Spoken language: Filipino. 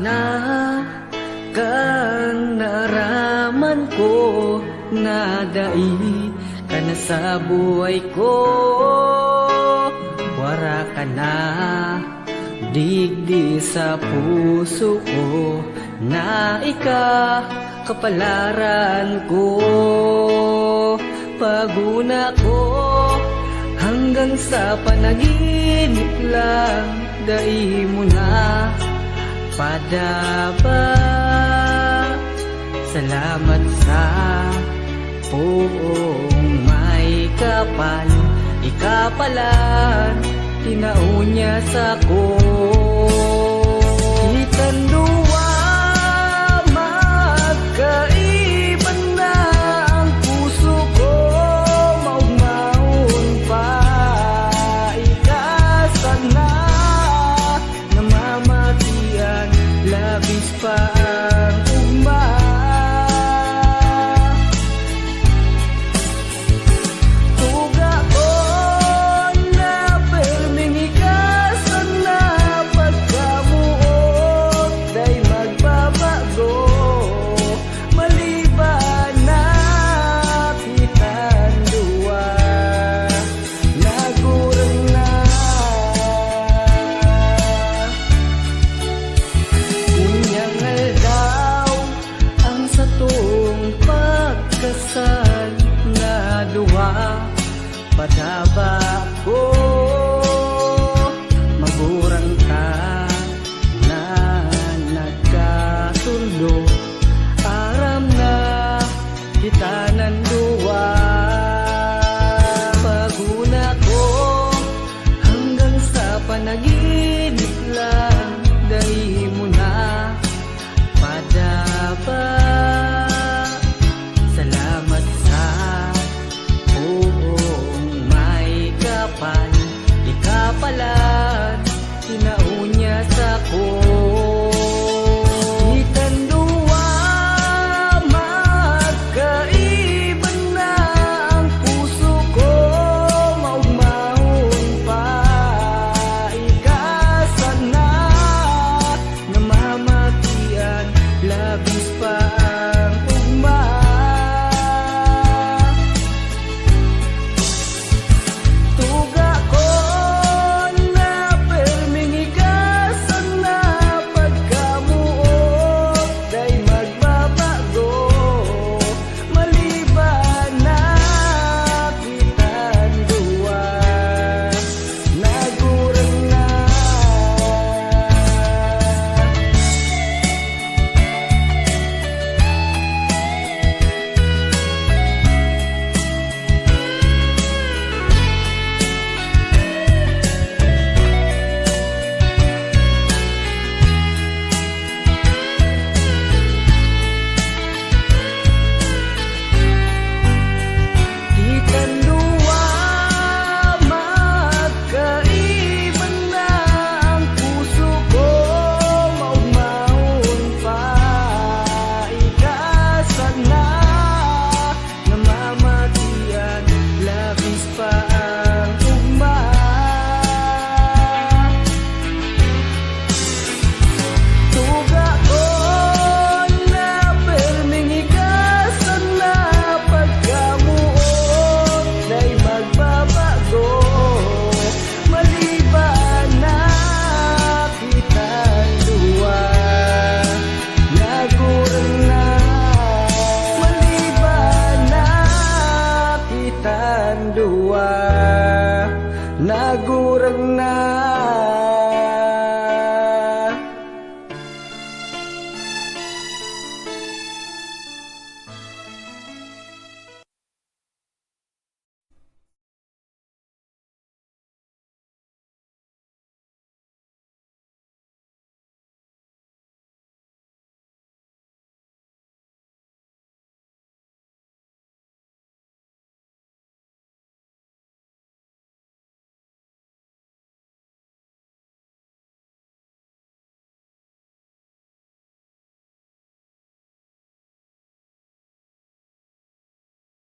na kang naraman ko, nadai ka na sa buhay ko. Wara ka na digdi sa puso ko, na kapalaran ko. Paguna ko hanggang sa panaginip lang, dai mo na padaba. Salamat sa puong may kapal, ikapalan tinaunya sa ko. Kitang duwa magkaiban na ang puso ko, maugmaon pa ikasan na, namamatian labis pa ang ugma. Pagkasal na duwa, padaba ko